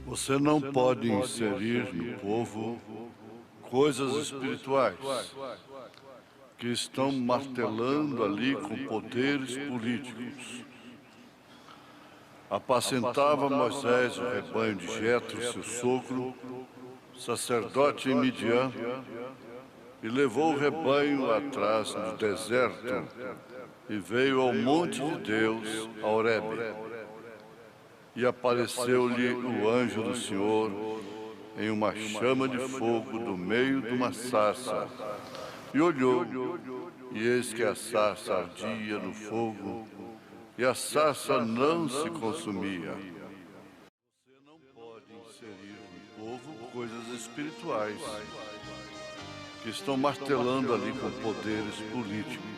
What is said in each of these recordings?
Você não pode inserir no povo coisas espirituais que estão martelando ali com poderes políticos. Apacentava Moisés o rebanho de Jetro, seu sogro, sacerdote em Midian, e levou o rebanho atrás no deserto e veio ao monte de Deus, a Horebe. E apareceu-lhe o anjo do Senhor em uma chama de fogo do meio de uma sarça. E olhou, e eis que a sarça ardia no fogo, e a sarça não se consumia. Você não pode inserir no povo coisas espirituais que estão martelando ali com poderes políticos.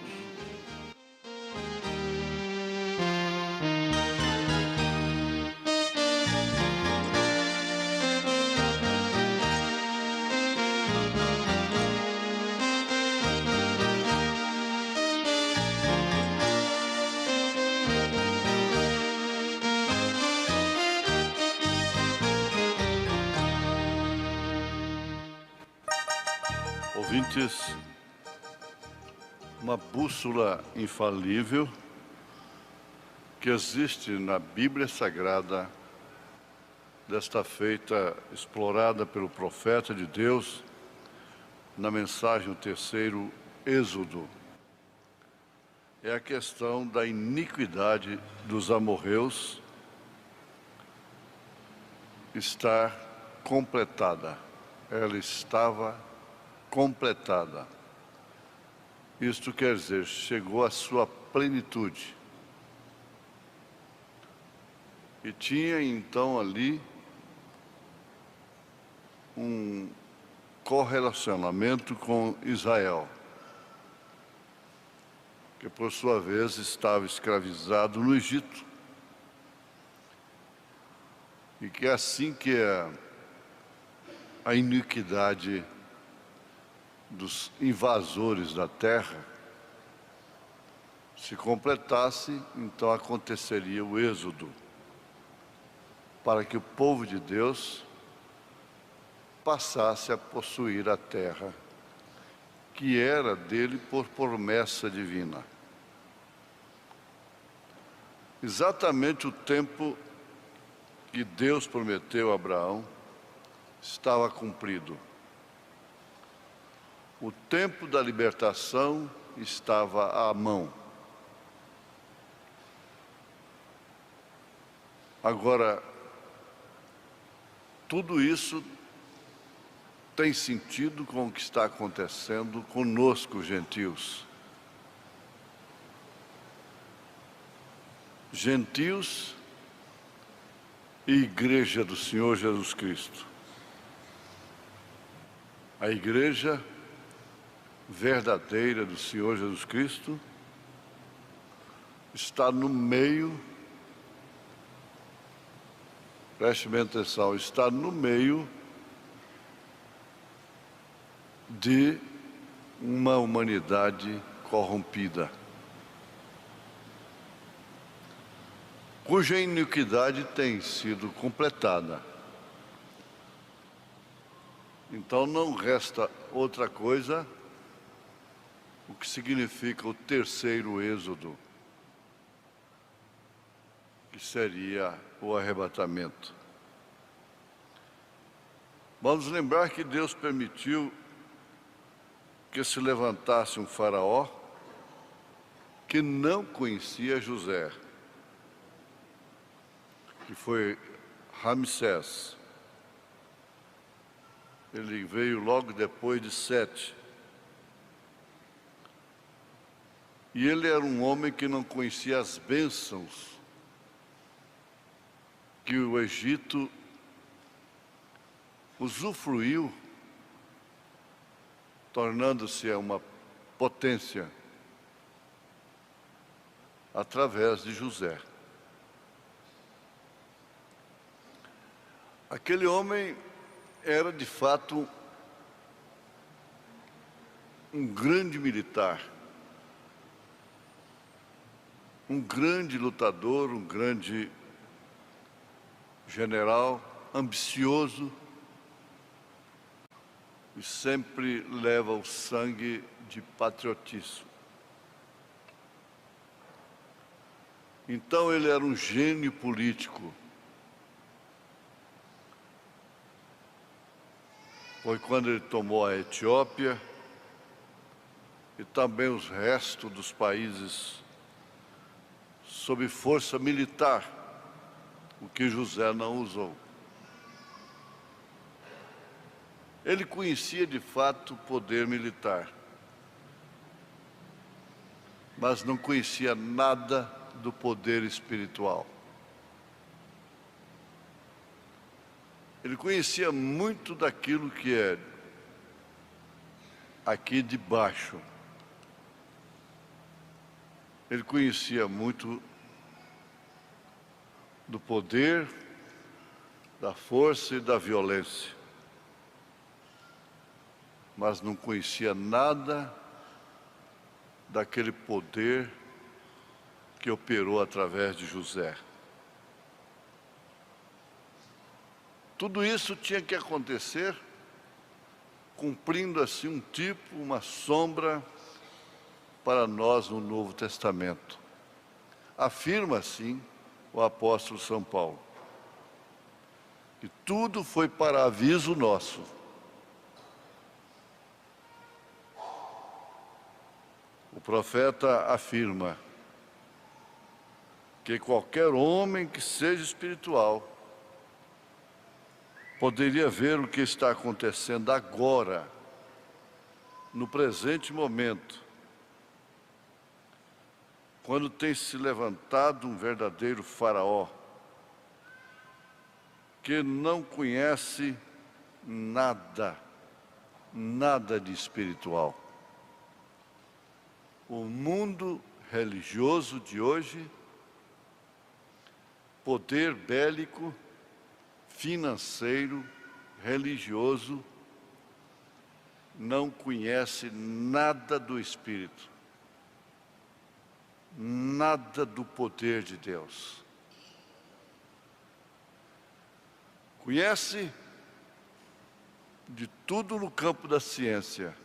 Ouvintes, uma bússola infalível que existe na Bíblia Sagrada, desta feita explorada pelo profeta de Deus na mensagem do terceiro Êxodo, é a questão da iniquidade dos amorreus estar completada. Ela estava completada. Isto quer dizer, chegou à sua plenitude. E tinha então ali um correlacionamento com Israel, que por sua vez estava escravizado no Egito. E que assim que a iniquidade dos invasores da terra se completasse, então aconteceria o êxodo, para que o povo de Deus passasse a possuir a terra que era dele por promessa divina. Exatamente o tempo que Deus prometeu a Abraão estava cumprido. O tempo da libertação estava à mão. Agora, tudo isso tem sentido com o que está acontecendo conosco, gentios. Gentios e Igreja do Senhor Jesus Cristo. A Igreja verdadeira do Senhor Jesus Cristo está no meio, preste bem atenção, está no meio de uma humanidade corrompida, cuja iniquidade tem sido completada. Então não resta outra coisa, o que significa o terceiro êxodo, que seria o arrebatamento. Vamos lembrar que Deus permitiu que se levantasse um faraó que não conhecia José, que foi Ramsés. Ele veio logo depois de Sete. E ele era um homem que não conhecia as bênçãos que o Egito usufruiu, tornando-se uma potência através de José. Aquele homem era de fato um grande militar, um grande lutador, um grande general, ambicioso, e sempre leva o sangue de patriotismo. Então ele era um gênio político. Foi quando ele tomou a Etiópia e também os restos dos países sob força militar, o que José não usou. Ele conhecia de fato o poder militar, mas não conhecia nada do poder espiritual. Ele conhecia muito daquilo que é aqui de baixo. Ele conhecia muito do poder, da força e da violência, mas não conhecia nada daquele poder que operou através de José. Tudo isso tinha que acontecer cumprindo assim um tipo, uma sombra para nós no Novo Testamento. Afirma assim o apóstolo São Paulo, que tudo foi para aviso nosso. O profeta afirma que qualquer homem que seja espiritual poderia ver o que está acontecendo agora, no presente momento, quando tem se levantado um verdadeiro faraó, que não conhece nada de espiritual. O mundo religioso de hoje, poder bélico, financeiro, religioso, não conhece nada do Espírito, nada do poder de Deus. Conhece de tudo no campo da ciência.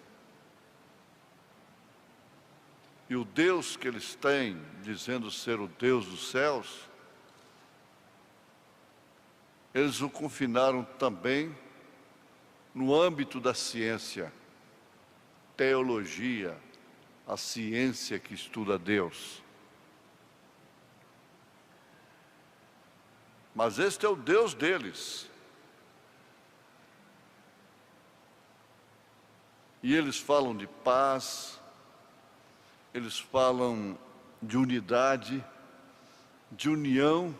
E o Deus que eles têm, dizendo ser o Deus dos céus, eles o confinaram também no âmbito da ciência, teologia, a ciência que estuda Deus. Mas este é o Deus deles. E eles falam de paz, eles falam de unidade, de união,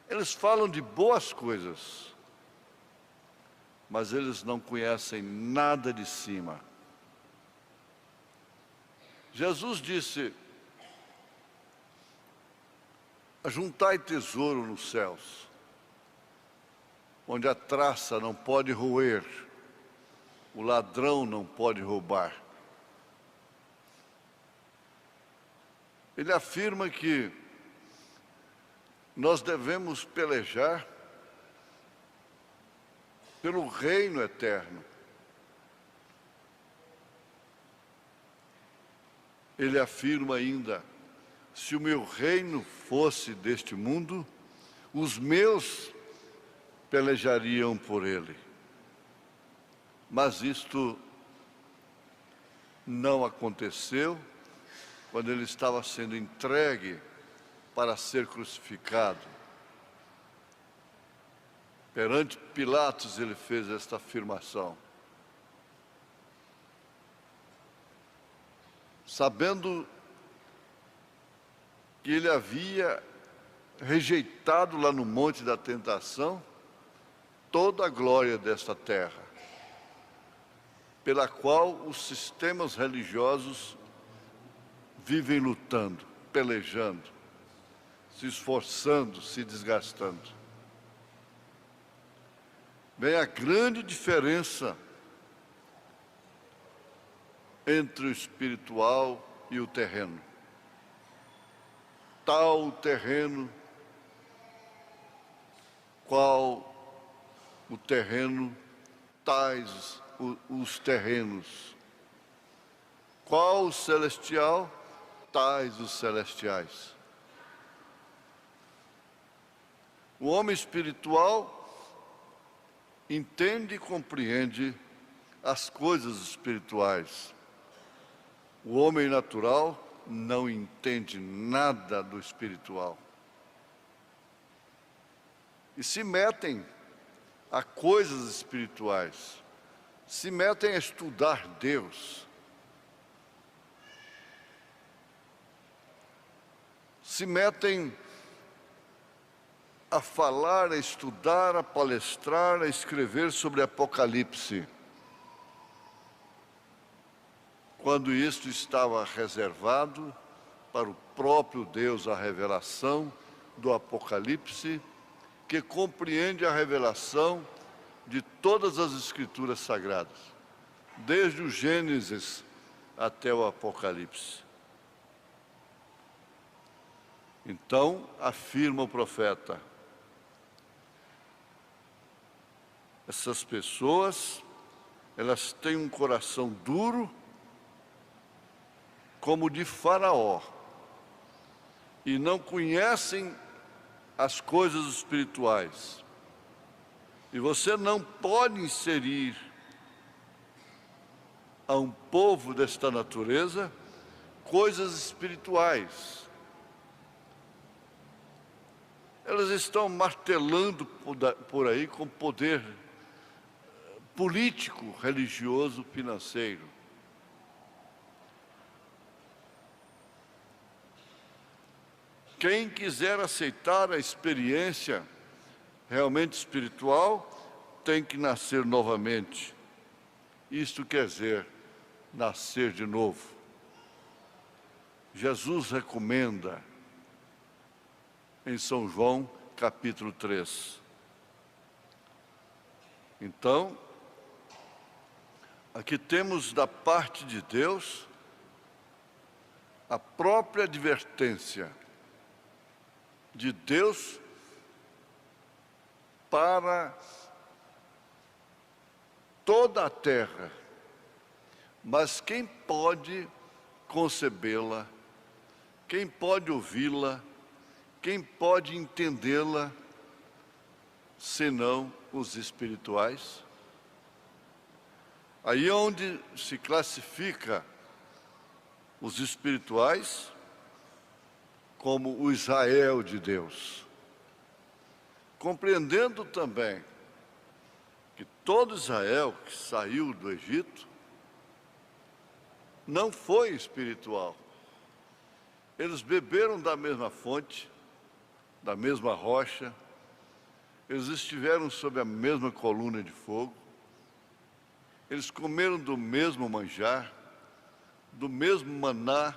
eles falam de boas coisas, mas eles não conhecem nada de cima. Jesus disse: ajuntai tesouro nos céus, onde a traça não pode roer, o ladrão não pode roubar. Ele afirma que nós devemos pelejar pelo reino eterno. Ele afirma ainda: se o meu reino fosse deste mundo, os meus pelejariam por ele. Mas isto não aconteceu quando ele estava sendo entregue para ser crucificado. Perante Pilatos ele fez esta afirmação. Sabendo que ele havia rejeitado lá no Monte da Tentação toda a glória desta terra, pela qual os sistemas religiosos vivem lutando, pelejando, se esforçando, se desgastando. Vem a grande diferença entre o espiritual e o terreno. Tal o terreno, qual o terreno, tais os terrenos. Qual o celestial, tais os celestiais. O homem espiritual entende e compreende as coisas espirituais. O homem natural não entende nada do espiritual. E se metem a coisas espirituais, se metem a estudar Deus, se metem a falar, a estudar, a palestrar, a escrever sobre Apocalipse, quando isto estava reservado para o próprio Deus, a revelação do Apocalipse, que compreende a revelação de todas as Escrituras Sagradas, desde o Gênesis até o Apocalipse. Então, afirma o profeta, essas pessoas, elas têm um coração duro, como o de Faraó, e não conhecem as coisas espirituais. E você não pode inserir a um povo desta natureza coisas espirituais. Elas estão martelando por aí com poder político, religioso, financeiro. Quem quiser aceitar a experiência realmente espiritual, tem que nascer novamente. Isto quer dizer, nascer de novo. Jesus recomenda em São João, capítulo 3. Então, aqui temos da parte de Deus a própria advertência de Deus para toda a terra. Mas quem pode concebê-la, quem pode ouvi-la, quem pode entendê-la, senão os espirituais? Aí é onde se classifica os espirituais como o Israel de Deus, compreendendo também que todo Israel que saiu do Egito não foi espiritual. Eles beberam da mesma fonte, da mesma rocha, eles estiveram sob a mesma coluna de fogo, eles comeram do mesmo manjar, do mesmo maná,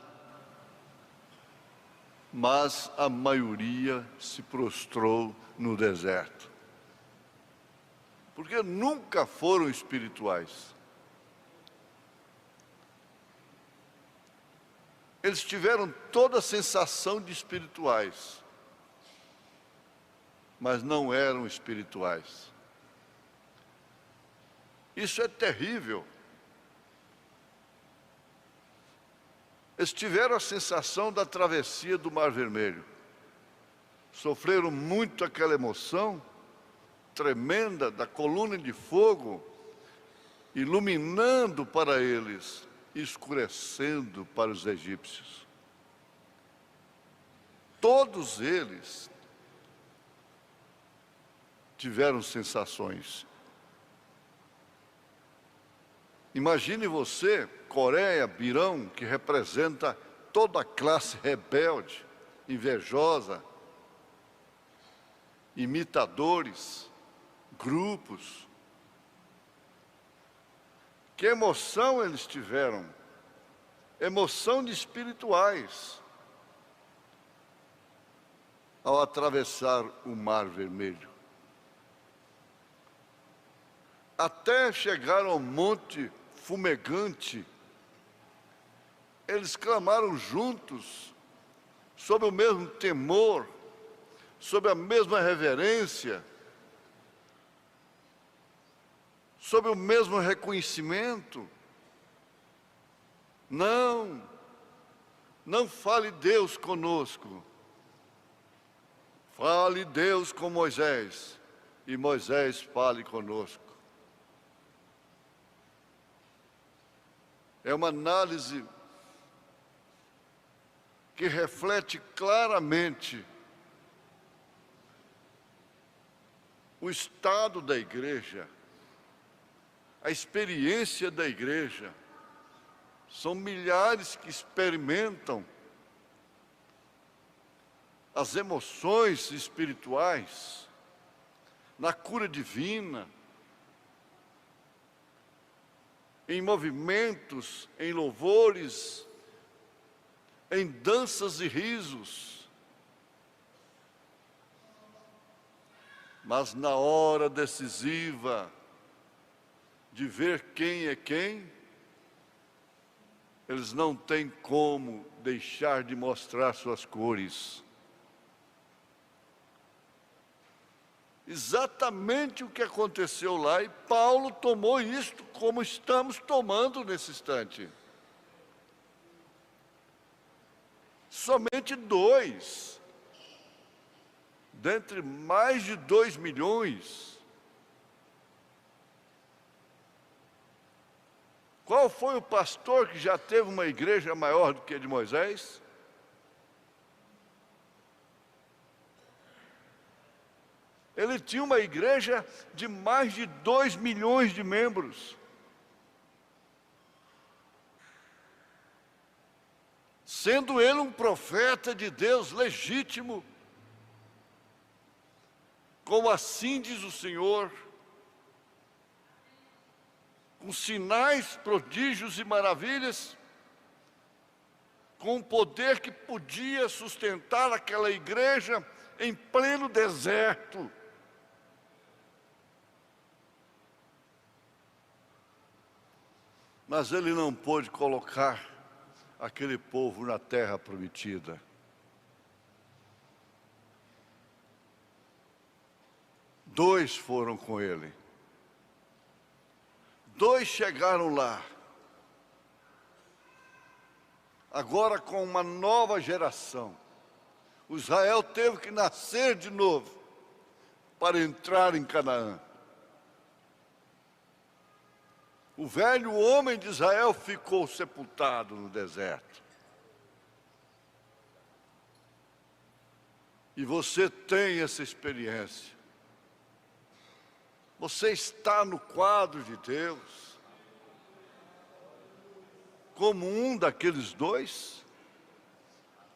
mas a maioria se prostrou no deserto. Porque nunca foram espirituais. Eles tiveram toda a sensação de espirituais, mas não eram espirituais. Isso é terrível. Eles tiveram a sensação da travessia do Mar Vermelho. Sofreram muito aquela emoção tremenda da coluna de fogo, iluminando para eles, escurecendo para os egípcios. Todos eles tiveram sensações. Imagine você, Coreia, Birão, que representa toda a classe rebelde, invejosa, imitadores, grupos. Que emoção eles tiveram? Emoção de espirituais ao atravessar o Mar Vermelho. Até chegar ao Monte Fumegante, eles clamaram juntos, sob o mesmo temor, sob a mesma reverência, sob o mesmo reconhecimento. Não fale Deus conosco. Fale Deus com Moisés, e Moisés fale conosco. É uma análise que reflete claramente o estado da igreja, a experiência da igreja. São milhares que experimentam as emoções espirituais na cura divina, em movimentos, em louvores, em danças e risos. Mas na hora decisiva de ver quem é quem, eles não têm como deixar de mostrar suas cores. Exatamente o que aconteceu lá, e Paulo tomou isto como estamos tomando nesse instante. Somente 2, dentre mais de 2 milhões. Qual foi o pastor que já teve uma igreja maior do que a de Moisés? Ele tinha uma igreja de mais de 2 milhões de membros. Sendo ele um profeta de Deus legítimo, como assim diz o Senhor, com sinais, prodígios e maravilhas, com um poder que podia sustentar aquela igreja em pleno deserto. Mas ele não pôde colocar aquele povo na terra prometida. Dois foram com ele. 2 chegaram lá. Agora com uma nova geração. O Israel teve que nascer de novo para entrar em Canaã. O velho homem de Israel ficou sepultado no deserto. E você tem essa experiência. Você está no quadro de Deus, como um daqueles 2.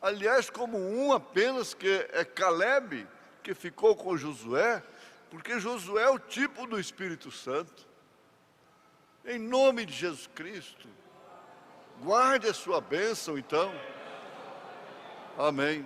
Aliás, como um apenas, que é Caleb, que ficou com Josué, porque Josué é o tipo do Espírito Santo. Em nome de Jesus Cristo, guarde a sua bênção então. Amém.